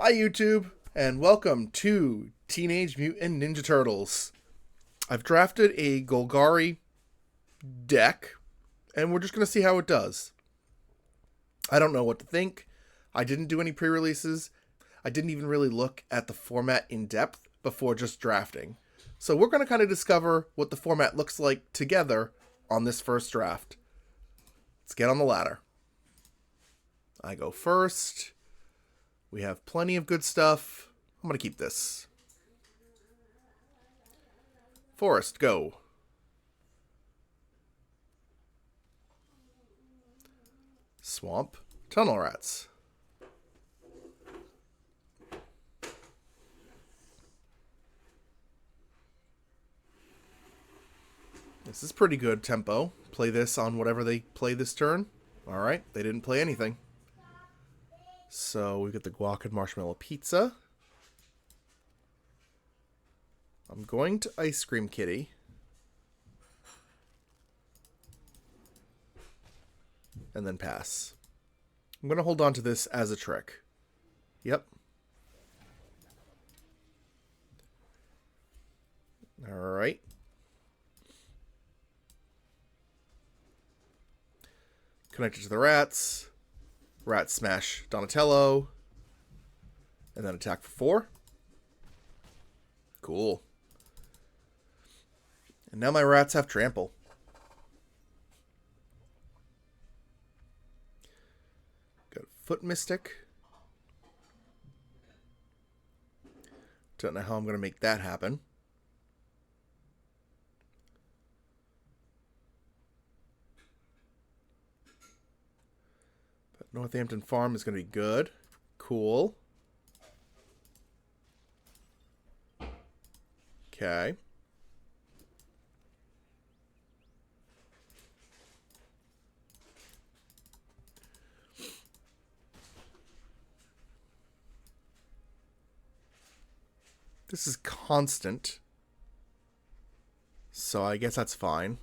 Hi YouTube, and welcome to Teenage Mutant Ninja Turtles. I've drafted a Golgari deck, and we're just going to see how it does. I don't know what to think. I didn't do any pre-releases. I didn't even really look at the format in depth before just drafting. So we're going to kind of discover what the format looks like together on this first draft. Let's get on the ladder. I go first. We have plenty of good stuff. I'm going to keep this. Forest, go. Swamp, tunnel rats. This is pretty good tempo. Play this on whatever they play this turn. Alright, they didn't play anything. So we get the guac and marshmallow pizza. I'm going to Ice Cream Kitty. And then pass. I'm going to hold on to this as a trick. Yep. Alright. Connected to the rats. Rat smash Donatello. And then attack for 4. Cool. And now my rats have trample. Got Foot Mystic. Don't know how I'm going to make that happen. But Northampton Farm is going to be good. Cool. Okay. This is constant. So I guess that's fine.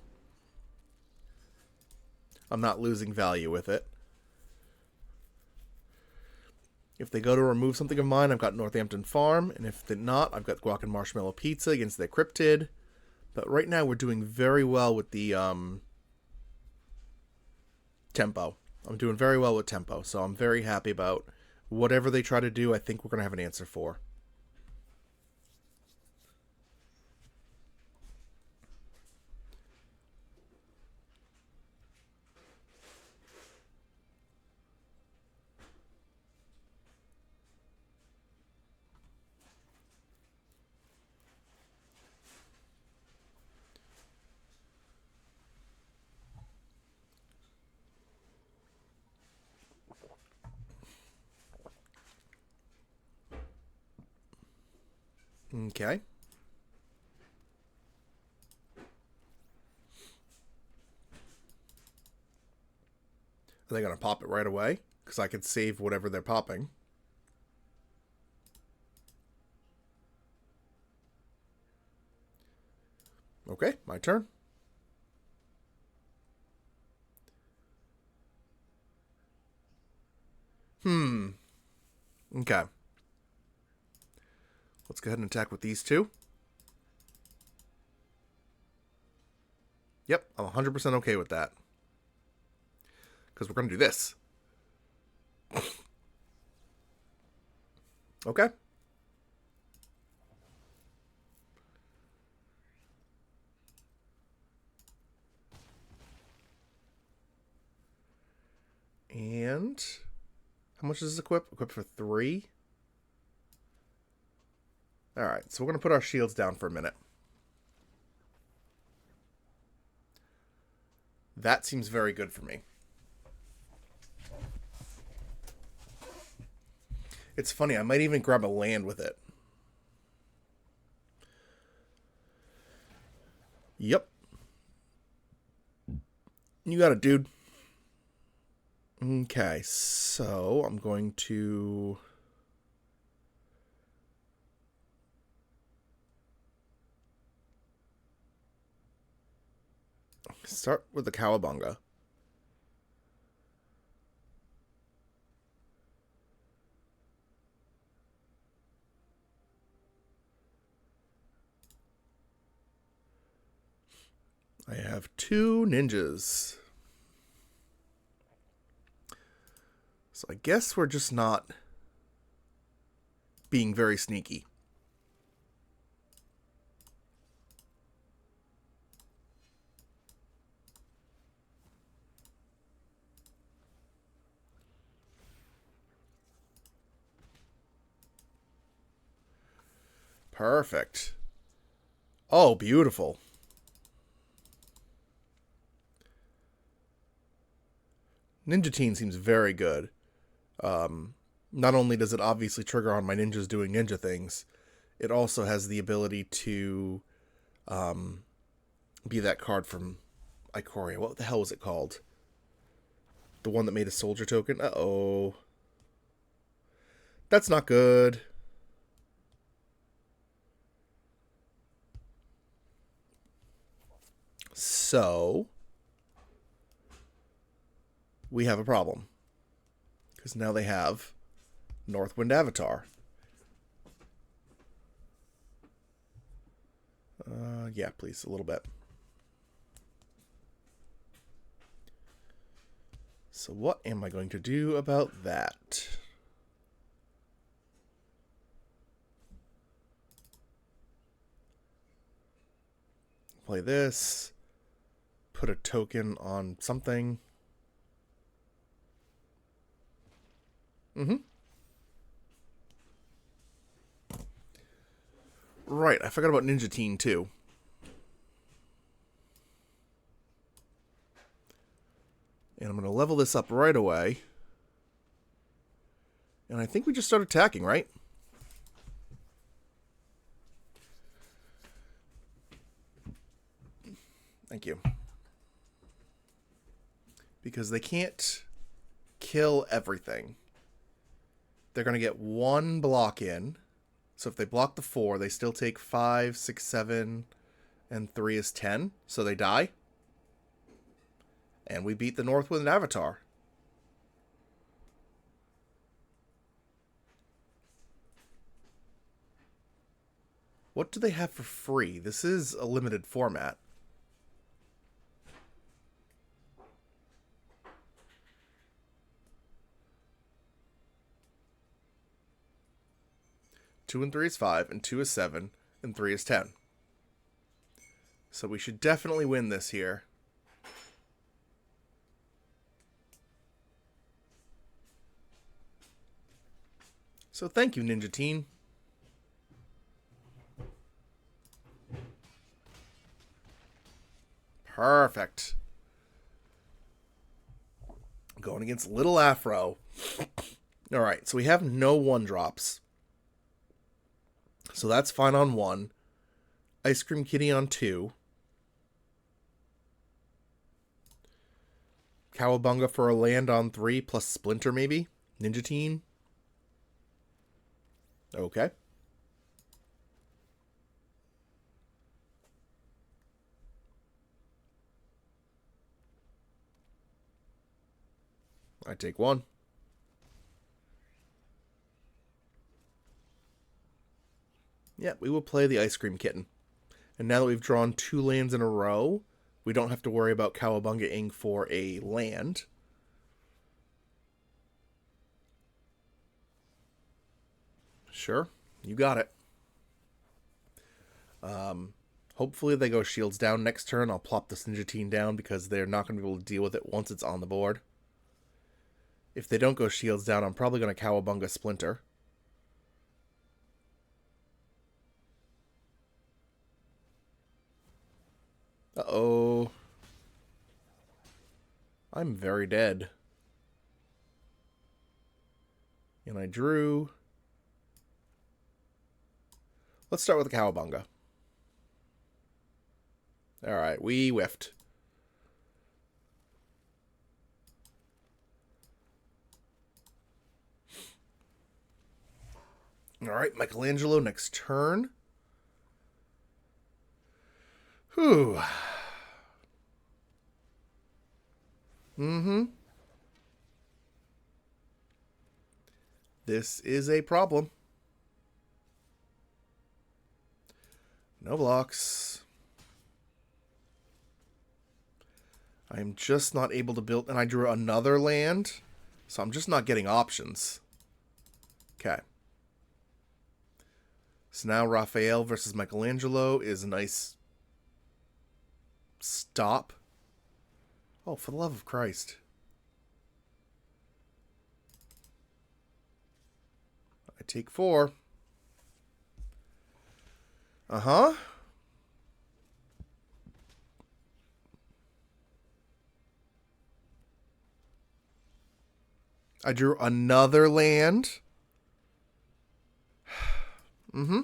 I'm not losing value with it. If they go to remove something of mine, I've got Northampton Farm. And if they're not, I've got Guac and Marshmallow Pizza against their Cryptid. But right now we're doing very well with the tempo. I'm doing very well with tempo. So I'm very happy about whatever they try to do. I think we're going to have an answer for. Okay. Are they going to pop it right away? Because I could save whatever they're popping. Okay, my turn. Okay. Let's go ahead and attack with these two. Yep, I'm 100% okay with that. Because we're going to do this. Okay. And how much does this equip? Equip for 3. Alright, so we're going to put our shields down for a minute. That seems very good for me. It's funny, I might even grab a land with it. Yep. You got it, dude. Okay, so I'm going to start with the Cowabunga. I have 2 ninjas. So I guess we're just not being very sneaky. Perfect. Oh, beautiful. Ninja Teen seems very good. Not only does it obviously trigger on my ninjas doing ninja things, it also has the ability to be that card from Ikoria. What the hell was it called? The one that made a soldier token? Uh-oh. That's not good. So, we have a problem. Because now they have Northwind Avatar. Yeah, please, a little bit. So what am I going to do about that? Play this. Put a token on something. Right, I forgot about Ninja Teen too. And I'm going to level this up right away. And I think we just start attacking, right? Thank you. Because they can't kill everything. They're going to get 1 block in. So if they block the 4, they still take 5, 6, 7, and 3 is 10. So they die. And we beat the Northwind Avatar. What do they have for free? This is a limited format. Two and 3 is 5, and 2 is 7, and 3 is 10. So we should definitely win this here. So thank you, Ninja Teen. Perfect. Going against Little Afro. Alright, so we have no 1-drops. So that's fine on 1. Ice Cream Kitty on 2. Cowabunga for a land on 3 plus Splinter maybe? Ninja Teen? Okay. I take 1. Yeah, we will play the Ice Cream Kitten. And now that we've drawn 2 lands in a row, we don't have to worry about Cowabunga-ing for a land. Sure, you got it. Hopefully they go shields down next turn. I'll plop this Ninja Teen down because they're not going to be able to deal with it once it's on the board. If they don't go shields down, I'm probably going to Cowabunga Splinter. Uh-oh. I'm very dead. And I drew. Let's start with the Cowabunga. Alright, we whiffed. Alright, Michelangelo next turn. Whew. This is a problem. No blocks. I'm just not able to build, and I drew another land, so I'm just not getting options. Okay. So now Raphael versus Michelangelo is a nice stop. Oh, for the love of Christ. I take 4. Uh-huh. I drew another land. Mm-hmm.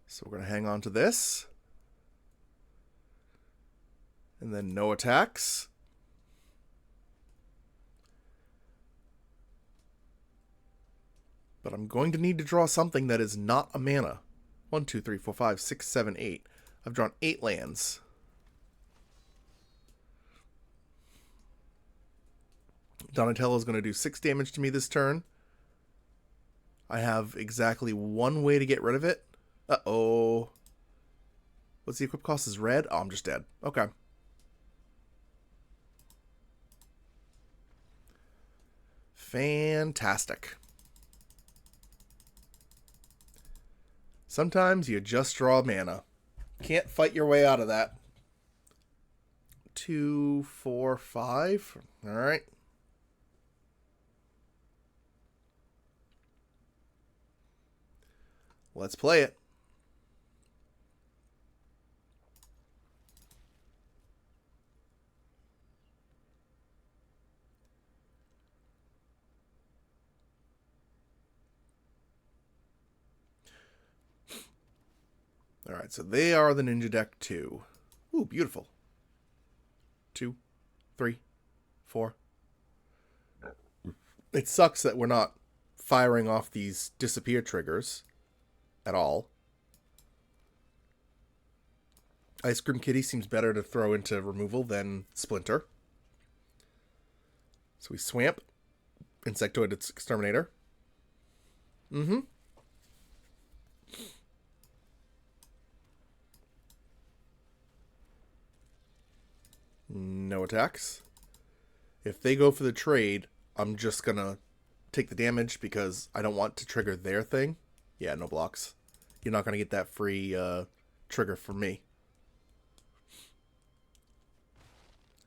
So we're going to hang on to this. And then no attacks. But I'm going to need to draw something that is not a mana. 1, 2, 3, 4, 5, 6, 7, 8. I've drawn 8 lands. Donatello's going to do 6 damage to me this turn. I have exactly 1 way to get rid of it. Uh-oh. What's the equip cost? Is red? Oh, I'm just dead. Okay. Fantastic. Sometimes you just draw mana. Can't fight your way out of that. 2, 4, 5. All right. Let's play it. All right, so they are the Ninja deck 2. Ooh, beautiful. 2, 3, 4. It sucks that we're not firing off these disappear triggers at all. Ice Cream Kitty seems better to throw into removal than Splinter. So we swamp. Insectoid Exterminator. Mm-hmm. No attacks. If they go for the trade, I'm just gonna take the damage because I don't want to trigger their thing. Yeah, no blocks. You're not gonna get that free trigger from me.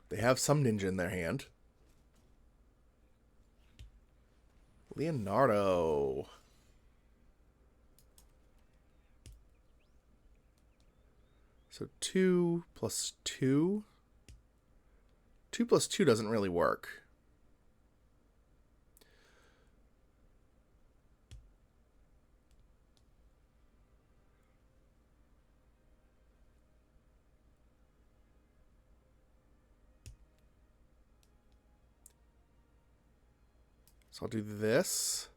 They have some ninja in their hand. Leonardo. So 2 plus 2. 2 plus 2 doesn't really work. So I'll do this.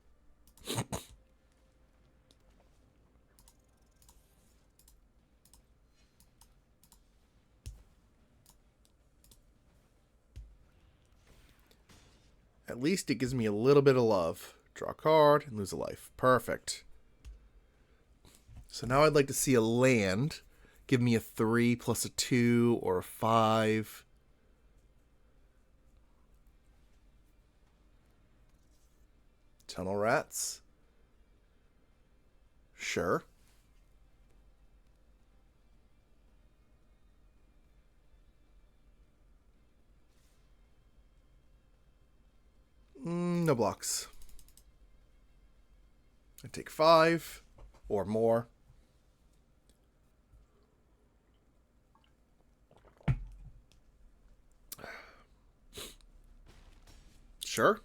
At least it gives me a little bit of love. Draw a card and lose a life. Perfect. So now I'd like to see a land. Give me a 3 plus a 2 or a 5. Tunnel Rats. Sure. No blocks. I take 5 or more. Sure.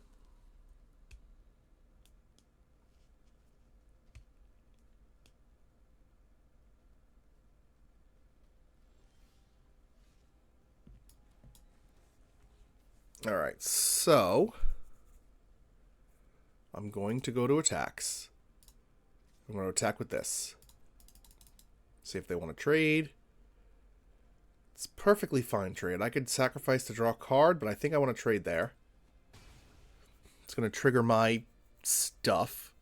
All right, so I'm going to go to attacks. I'm going to attack with this. See if they want to trade. It's perfectly fine trade. I could sacrifice to draw a card, but I think I want to trade there. It's going to trigger my stuff.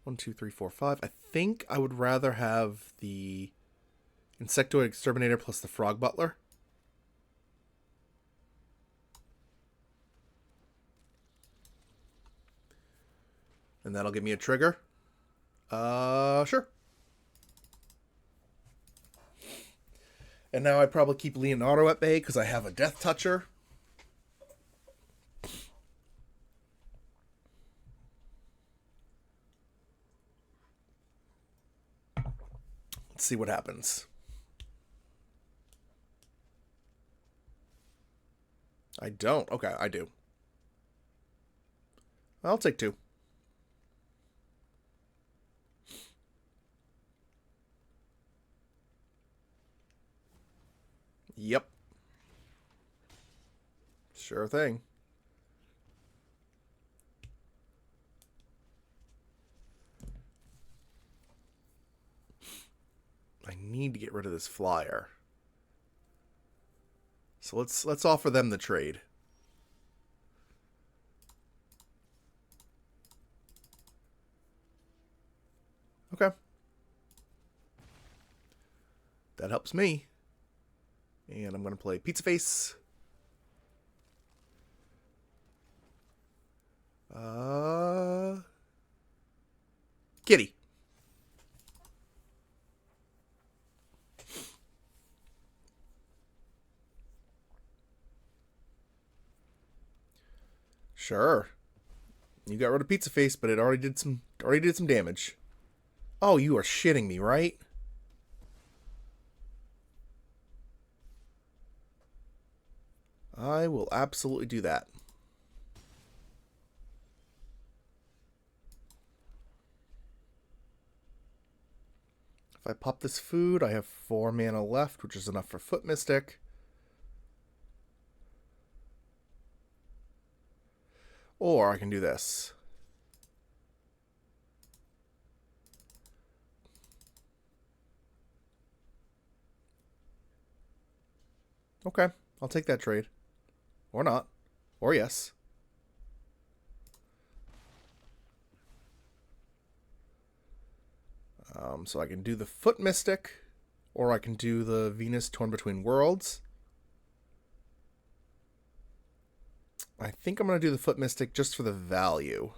1, 2, 3, 4, 5. I think I would rather have the Insectoid Exterminator plus the Frog Butler. And that'll give me a trigger. Sure. And now I probably keep Leonardo at bay because I have a Death Toucher. Let's see what happens. I don't. Okay, I do. I'll take 2. Yep. Sure thing. I need to get rid of this flyer. So let's offer them the trade. Okay. That helps me. And I'm going to play Pizza Face. Kitty. Sure. You got rid of Pizza Face, but it already did some damage. Oh, you are shitting me, right? I will absolutely do that. If I pop this food, I have 4 mana left, which is enough for Foot Mystic. Or I can do this. Okay, I'll take that trade. Or not. Or yes. So I can do the Foot Mystic, or I can do the Venus Torn Between Worlds. I think I'm going to do the Foot Mystic just for the value.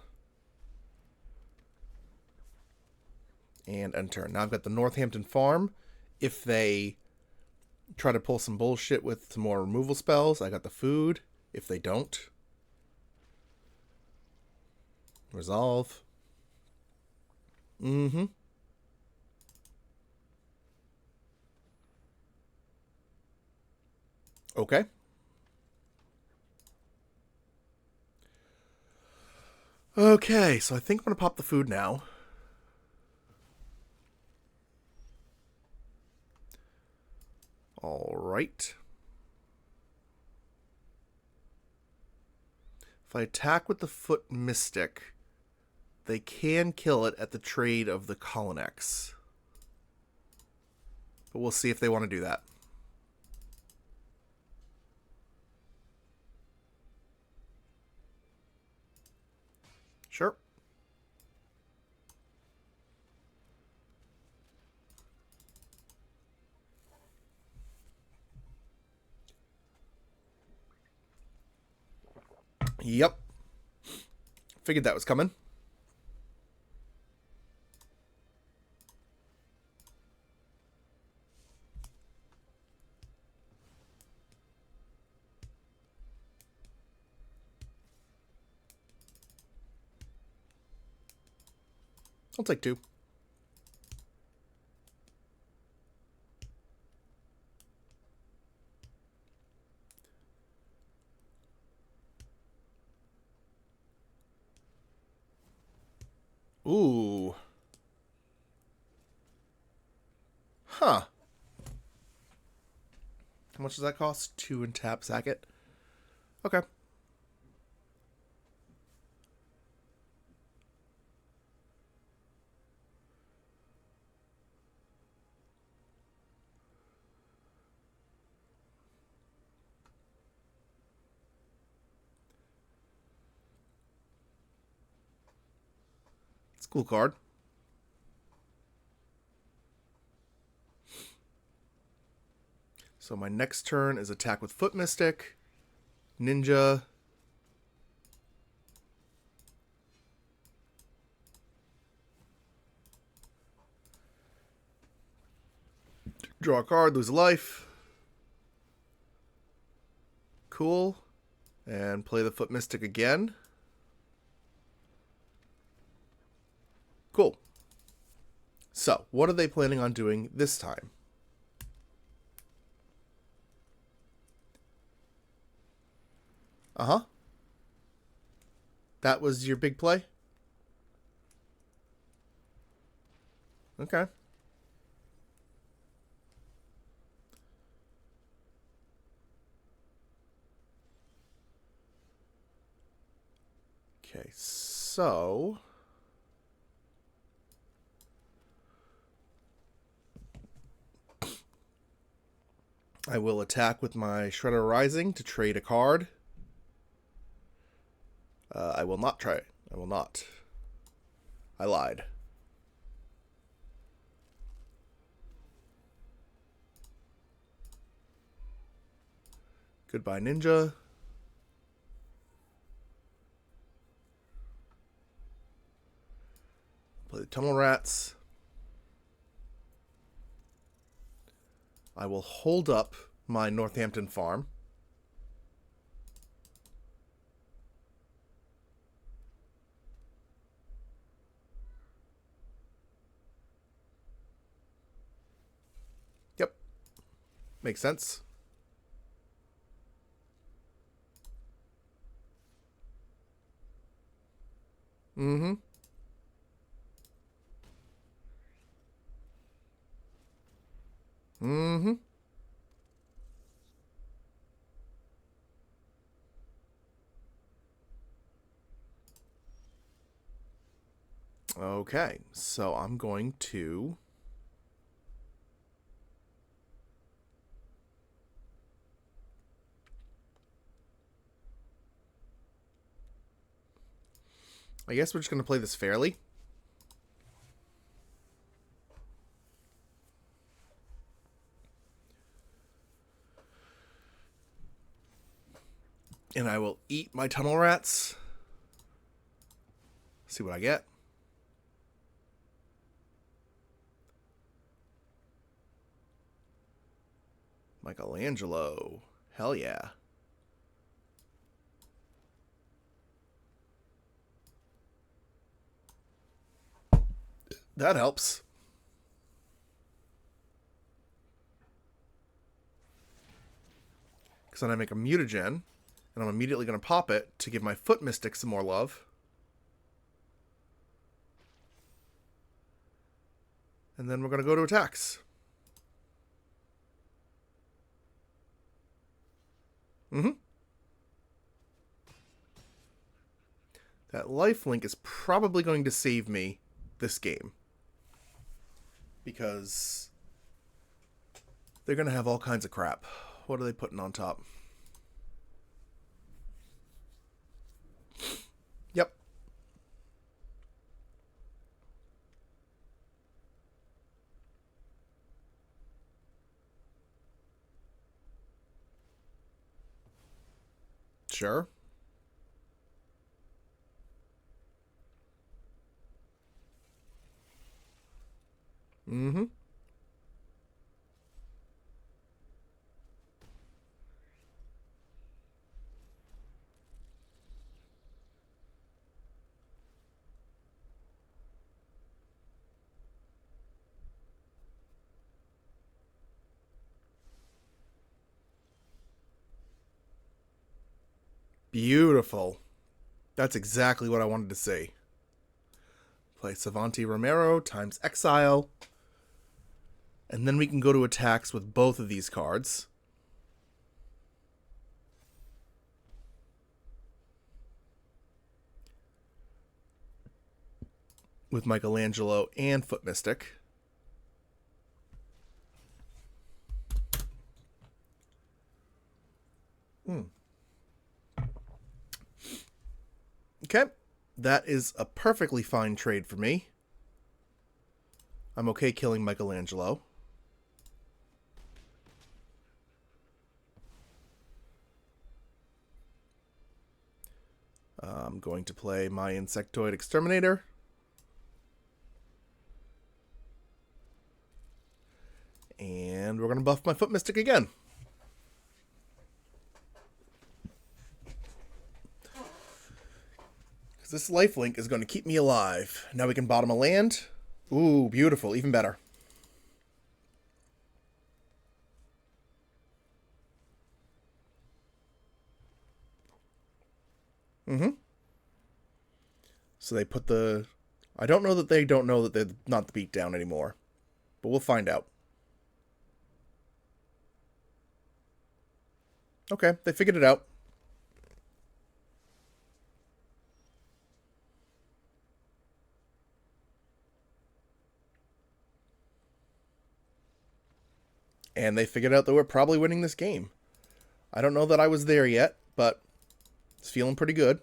And end turn. Now I've got the Northampton Farm. If they try to pull some bullshit with some more removal spells, I got the food. If they don't, resolve. Mm-hmm. Okay. Okay, so I think I'm going to pop the food now. All right. If I attack with the Foot Mystic, they can kill it at the trade of the Colonex. But we'll see if they want to do that. Sure. Yep. Figured that was coming. I'll take 2. Ooh. Huh. How much does that cost? 2 and tap Sacket. Okay. a cool card. So my next turn is attack with Foot Mystic, Ninja, draw a card, lose a life. Cool. And play the Foot Mystic again. Cool. So, what are they planning on doing this time? Uh-huh. That was your big play? Okay. Okay, so... I will attack with my Shredder Rising to trade a card. I will not try it. I will not. I lied. Goodbye, Ninja. Play the Tunnel Rats. I will hold up my Northampton farm. Yep. Makes sense. Mm-hmm. Mm-hmm. Okay, so I'm going to... I guess we're just going to play this fairly. And I will eat my Tunnel Rats. See what I get. Michelangelo. Hell yeah. That helps. Because then I make a mutagen, and I'm immediately going to pop it to give my Foot Mystic some more love. And then we're going to go to attacks. Mm-hmm. That lifelink is probably going to save me this game. Because they're going to have all kinds of crap. What are they putting on top? Yep. Sure. Mm-hmm. Beautiful. That's exactly what I wanted to see. Play Savanti Romero times Exile. And then we can go to attacks with both of these cards. With Michelangelo and Foot Mystic. Okay. That is a perfectly fine trade for me. I'm okay killing Michelangelo. I'm going to play my Insectoid Exterminator. And we're going to buff my Foot Mystic again. Because this lifelink is going to keep me alive. Now we can bottom a land. Ooh, beautiful. Even better. So they put the... I don't know that they don't know that they're not the beatdown anymore. But we'll find out. Okay, they figured it out. And they figured out that we're probably winning this game. I don't know that I was there yet, but it's feeling pretty good.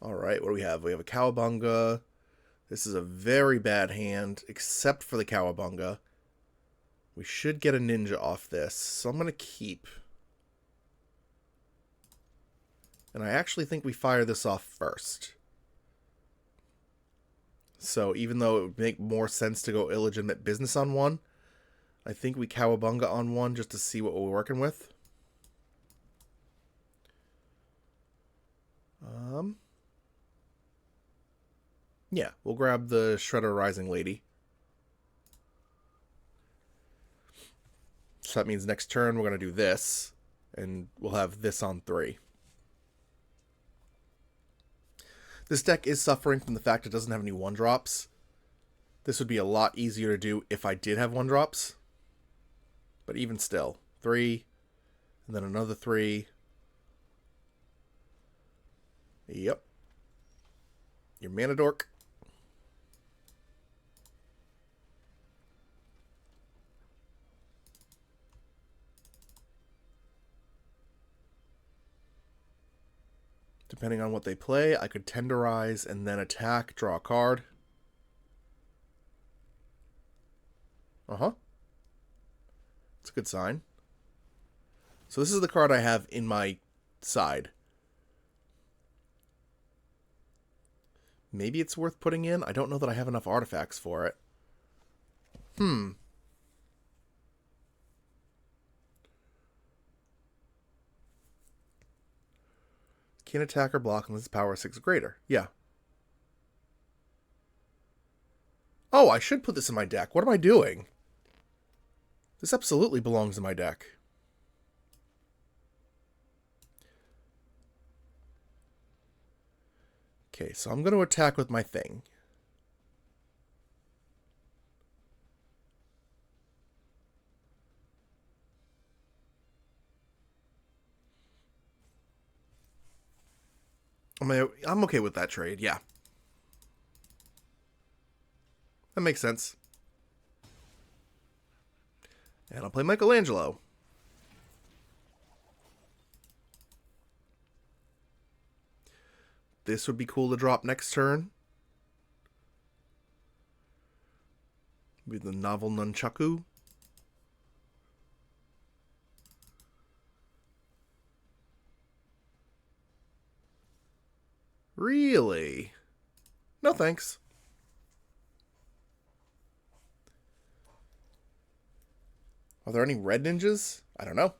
Alright, what do we have? We have a Cowabunga. This is a very bad hand, except for the Cowabunga. We should get a Ninja off this, so I'm going to keep. And I actually think we fire this off first. So even though it would make more sense to go illegitimate business on one, I think we Cowabunga on one just to see what we're working with. Yeah, we'll grab the Shredder Rising Lady. So that means next turn we're going to do this, and we'll have this on 3. This deck is suffering from the fact it doesn't have any 1-drops. This would be a lot easier to do if I did have 1-drops. But even still, 3, and then another 3. Yep. Your Mana Dork. Depending on what they play, I could Tenderize and then attack, draw a card. Uh-huh. It's a good sign. So this is the card I have in my side. Maybe it's worth putting in. I don't know that I have enough artifacts for it. Can't attack or block unless it's power 6 or greater. Yeah. Oh, I should put this in my deck. What am I doing? This absolutely belongs in my deck. Okay, so I'm going to attack with my thing. I'm okay with that trade, yeah. That makes sense. And I'll play Michelangelo. This would be cool to drop next turn. With the Novel Nunchaku. Really? No thanks. Are there any red ninjas? I don't know.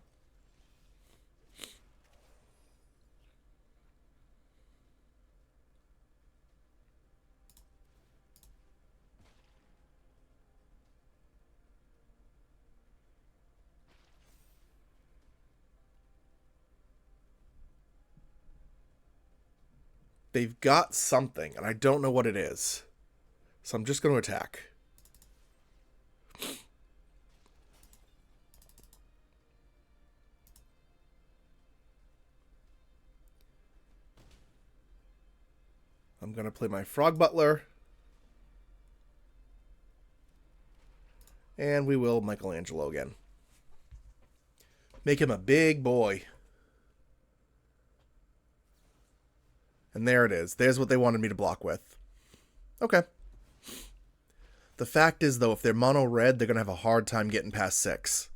They've got something, and I don't know what it is. So I'm just going to attack. I'm going to play my Frog Butler. And we will Michelangelo again. Make him a big boy. And there it is. There's what they wanted me to block with. Okay. The fact is, though, if they're mono red, they're going to have a hard time getting past 6.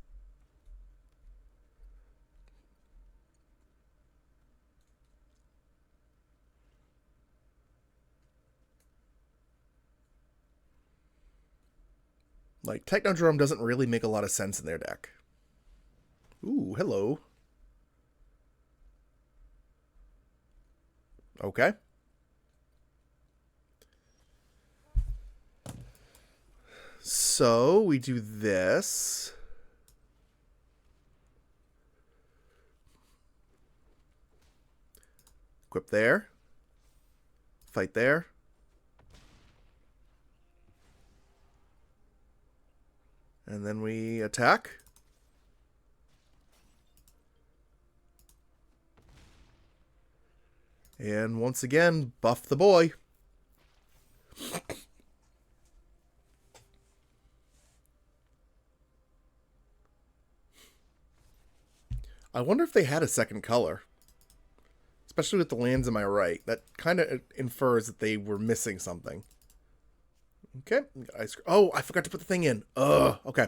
Like, Technodrome doesn't really make a lot of sense in their deck. Ooh, hello. Okay. So, we do this. Equip there. Fight there. And then we attack. And once again, buff the boy. I wonder if they had a second color. Especially with the lands on my right. That kind of infers that they were missing something. Okay. Oh, I forgot to put the thing in. Ugh. Okay.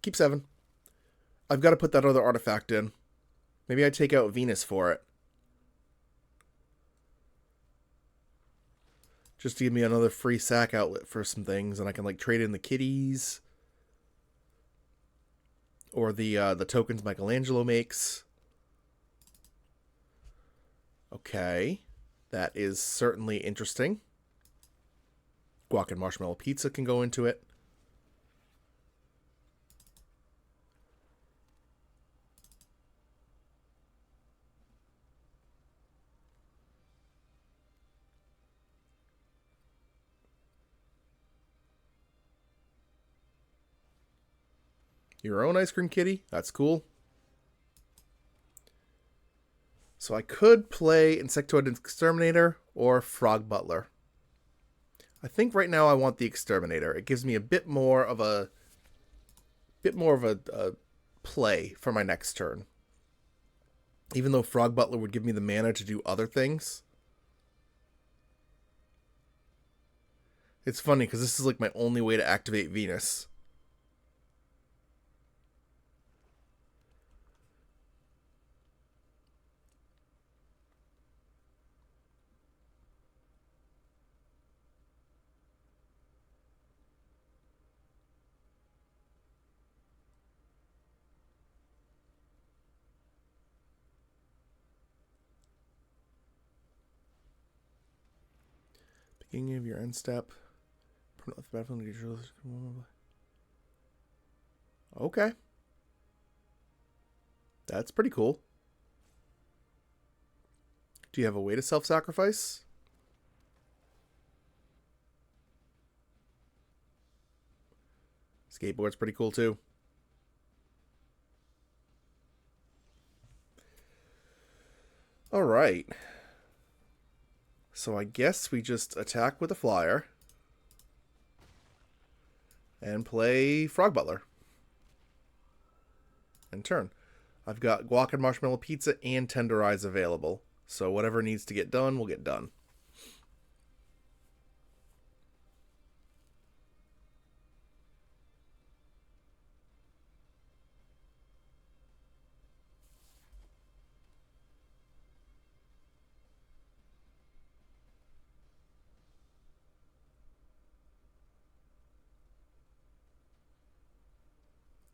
Keep 7. I've got to put that other artifact in. Maybe I take out Venus for it. Just to give me another free sack outlet for some things. And I can like trade in the kitties. Or the tokens Michelangelo makes. Okay. That is certainly interesting. Guac and marshmallow pizza can go into it. Your own ice cream kitty? That's cool. So I could play Insectoid Exterminator or Frog Butler. I think right now I want the Exterminator. It gives me a bit more of a play for my next turn. Even though Frog Butler would give me the mana to do other things. It's funny because this is like my only way to activate Venus. Beginning of your end step. Okay. That's pretty cool. Do you have a way to self-sacrifice? Skateboard's pretty cool too. All right. So I guess we just attack with a flyer and play Frog Butler. And turn. I've got guac and marshmallow pizza and tenderize available. So whatever needs to get done will get done.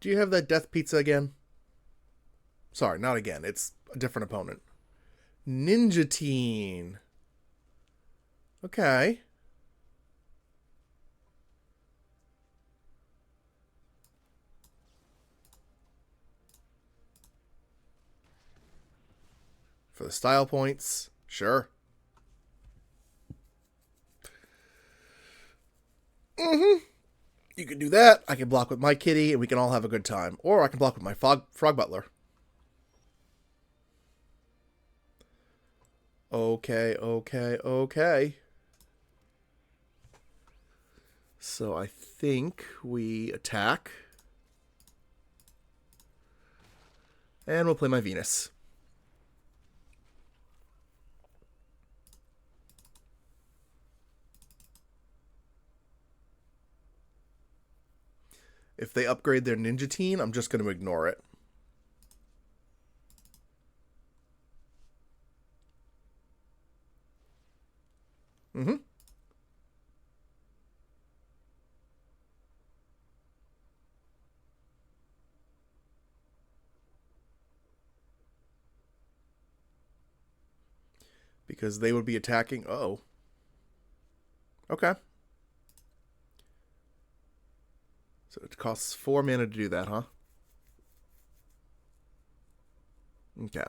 Do you have that death pizza again? Sorry, not again. It's a different opponent. Ninja Teen. Okay. For the style points, sure. You can do that. I can block with my kitty, and we can all have a good time. Or I can block with my Frog Butler. Okay. So I think we attack. And we'll play my Venus. If they upgrade their Ninja Teen, I'm just going to ignore it. Mm-hmm. Because they would be attacking... Oh. Okay. So it costs 4 mana to do that, huh? Okay.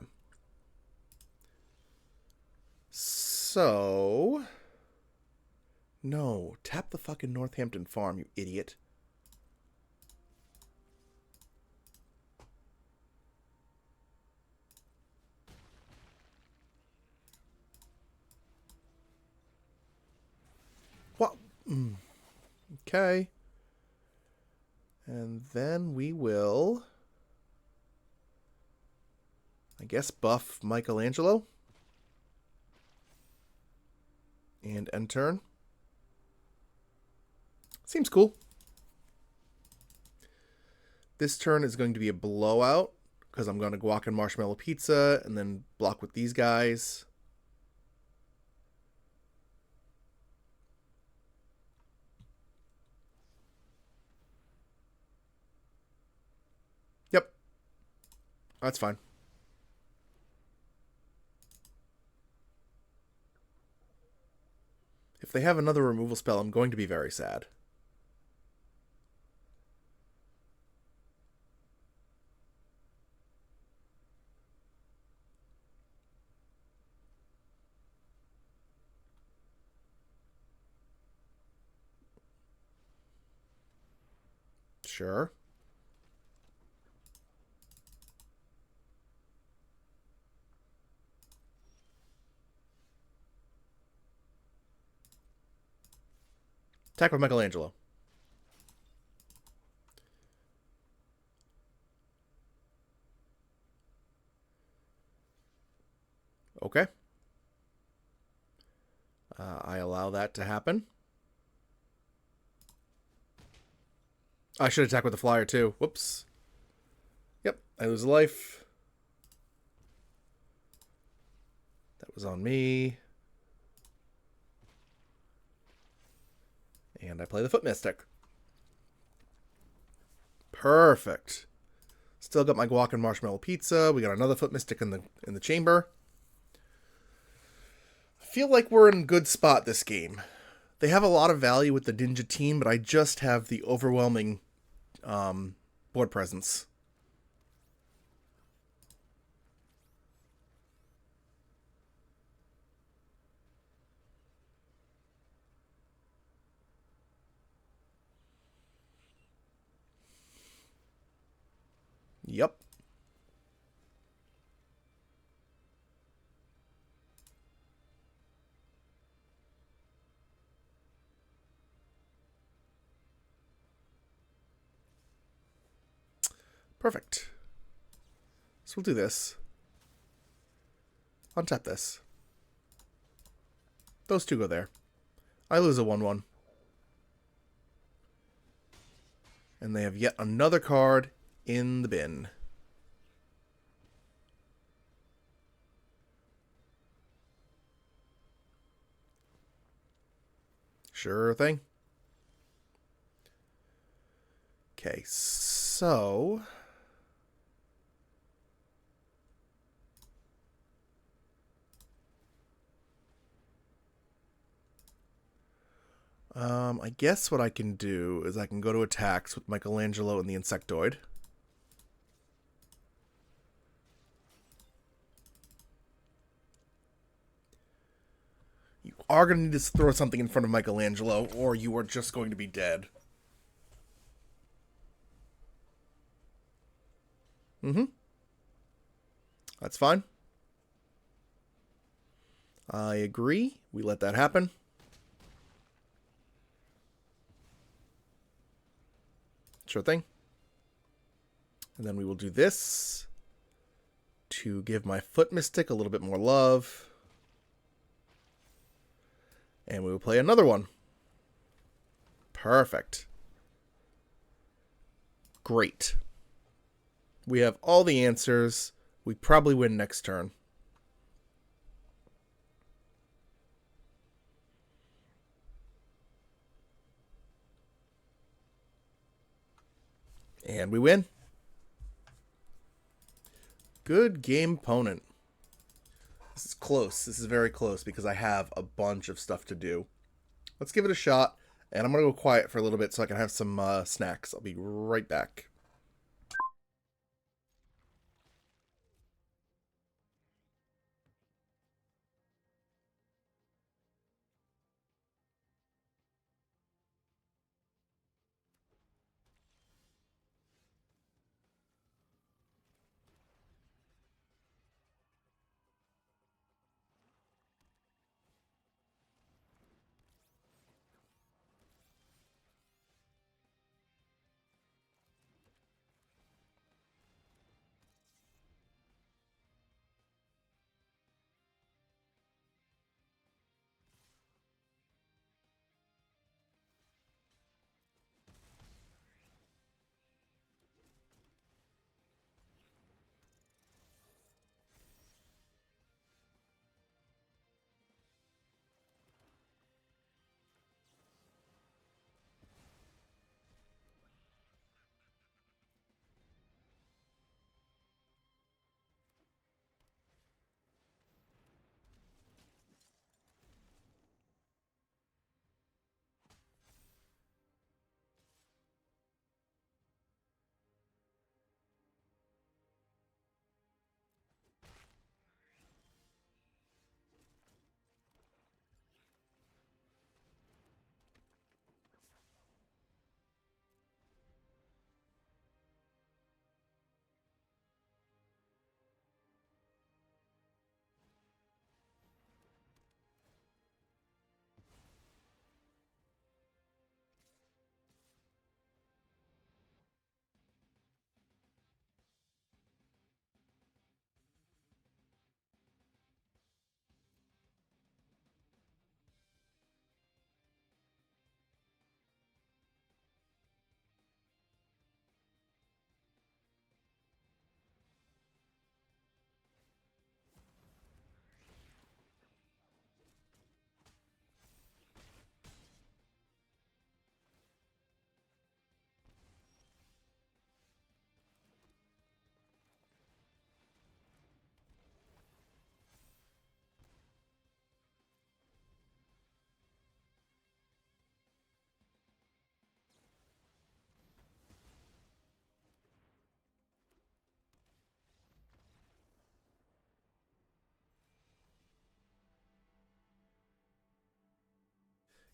So... No. Tap the fucking Northampton farm, you idiot. What? Okay. And then we will... I guess buff Michelangelo. And end turn. Seems cool. This turn is going to be a blowout, because I'm going to guac and marshmallow pizza, and then block with these guys. Yep. That's fine. If they have another removal spell, I'm going to be very sad. Sure. Attack with Michelangelo. Okay. I allow that to happen. I should attack with the flyer too. Whoops. Yep, I lose a life. That was on me. And I play the Foot Mystic. Perfect. Still got my guac and marshmallow pizza. We got another Foot Mystic in the chamber. I feel like we're in a good spot this game. They have a lot of value with the Ninja Teen, but I just have the overwhelming board presence. Yep. Perfect. So we'll do this. Untap this. Those two go there. I lose a 1/1. And they have yet another card in the bin. Sure thing. Okay, so... I guess what I can do is I can go to attacks with Michelangelo and the Insectoid. You are going to need to throw something in front of Michelangelo, or you are just going to be dead. Mm-hmm. That's fine. I agree. We let that happen. Sure thing. And then we will do this to give my Foot Mystic a little bit more love. And we will play another one. Perfect. Great. We have all the answers. We probably win next turn. And we win. Good game, opponent. This is close. This is very close because I have a bunch of stuff to do. Let's give it a shot. And I'm going to go quiet for a little bit so I can have some snacks. I'll be right back.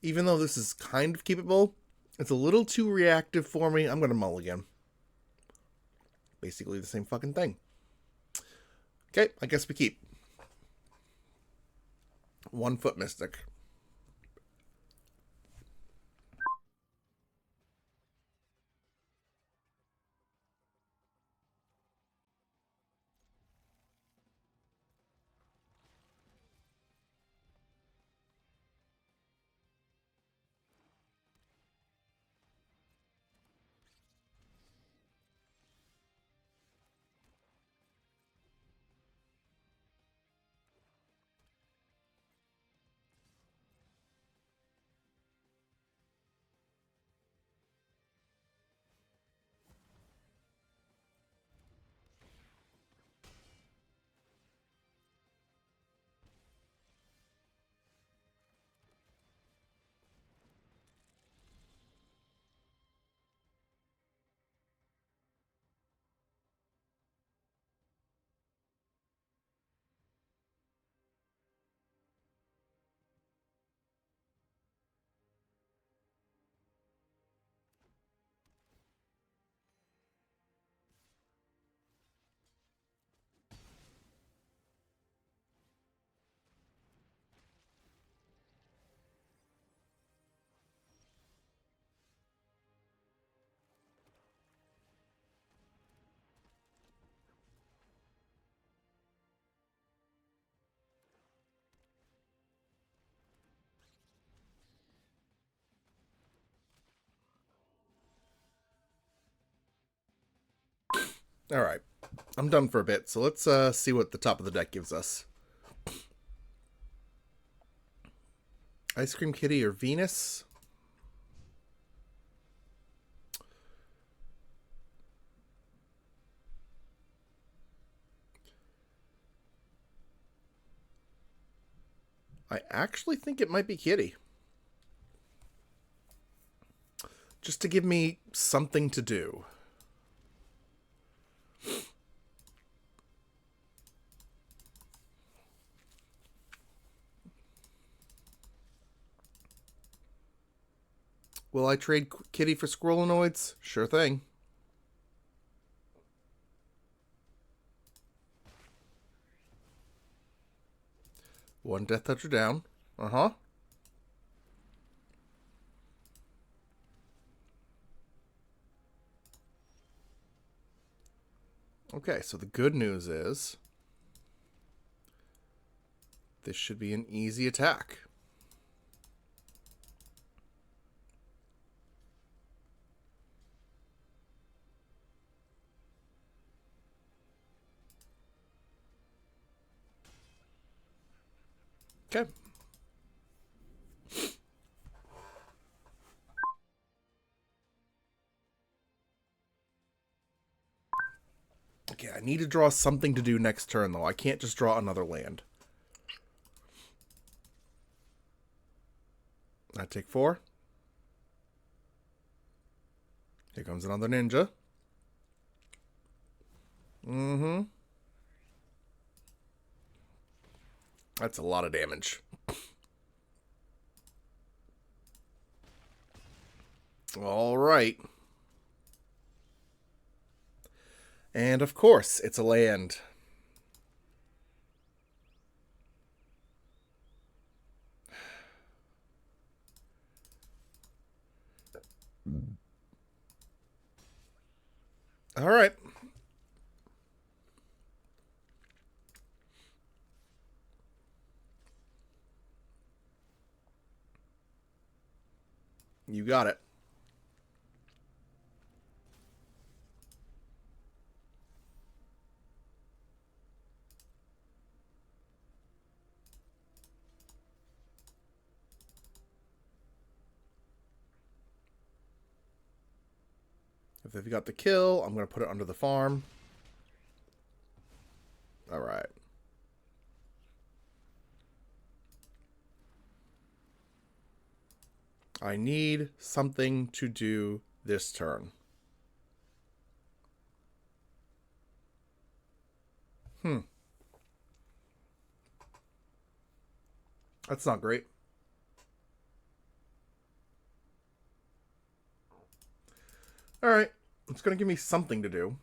Even though this is kind of keepable, it's a little too reactive for me. I'm going to mulligan. Basically the same fucking thing. Okay, I guess we keep. 1 foot mystic. All right. I'm done for a bit, so let's see what the top of the deck gives us. Ice Cream Kitty or Venus? I actually think it might be Kitty. Just to give me something to do. Will I trade Kitty for Squirrelinoids? Sure thing. One Death Toucher down. Uh-huh. Okay, so the good news is this should be an easy attack. Okay. Okay, I need to draw something to do next turn, though. I can't just draw another land. I take 4. Here comes another ninja. Mm-hmm. That's a lot of damage. All right. And of course, it's a land. All right. You got it. If they've got the kill, I'm going to put it under the farm. All right. I need something to do this turn. That's not great. All right. It's going to give me something to do.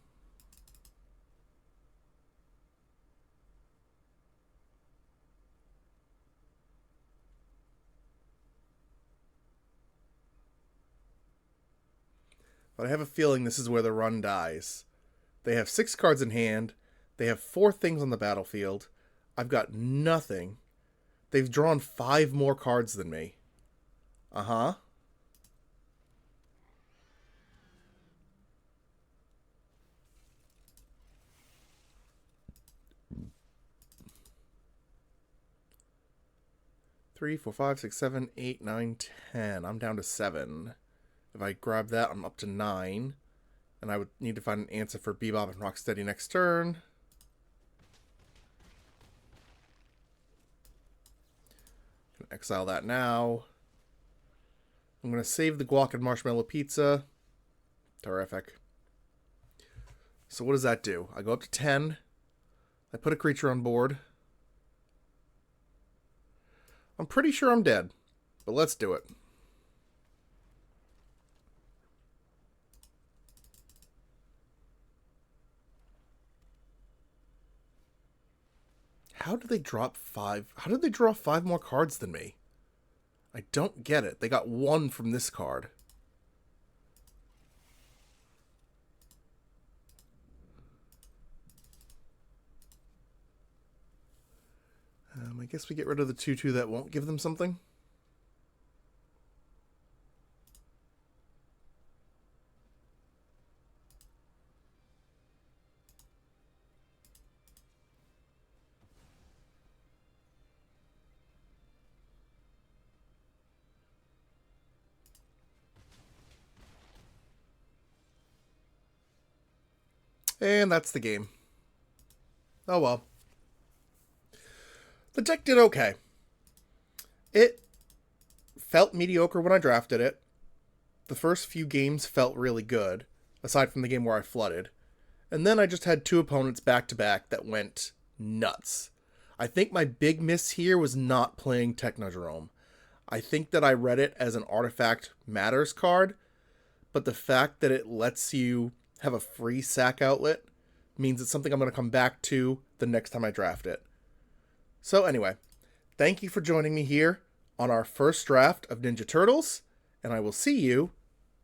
But I have a feeling this is where the run dies. They have 6 cards in hand. They have 4 things on the battlefield. I've got nothing. They've drawn 5 more cards than me. Uh-huh. Three, four, 5, 6, 7, 8, 9, 10. I'm down to 7. If I grab that, I'm up to 9. And I would need to find an answer for Bebop and Rocksteady next turn. Exile that now. I'm going to save the guac and marshmallow pizza. Terrific. So what does that do? I go up to 10. I put a creature on board. I'm pretty sure I'm dead, but let's do it. How did they drop 5? How did they draw 5 more cards than me? I don't get it. They got 1 from this card. I guess we get rid of the 2/2 that won't give them something. And that's the game. Oh well. The deck did okay. It felt mediocre when I drafted it. The first few games felt really good, aside from the game where I flooded. And then I just had two opponents back-to-back that went nuts. I think my big miss here was not playing Technodrome. I think that I read it as an Artifact Matters card, but the fact that it lets you have a free sack outlet means it's something I'm going to come back to the next time I draft it. So anyway, thank you for joining me here on our first draft of Ninja Turtles, and I will see you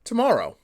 tomorrow.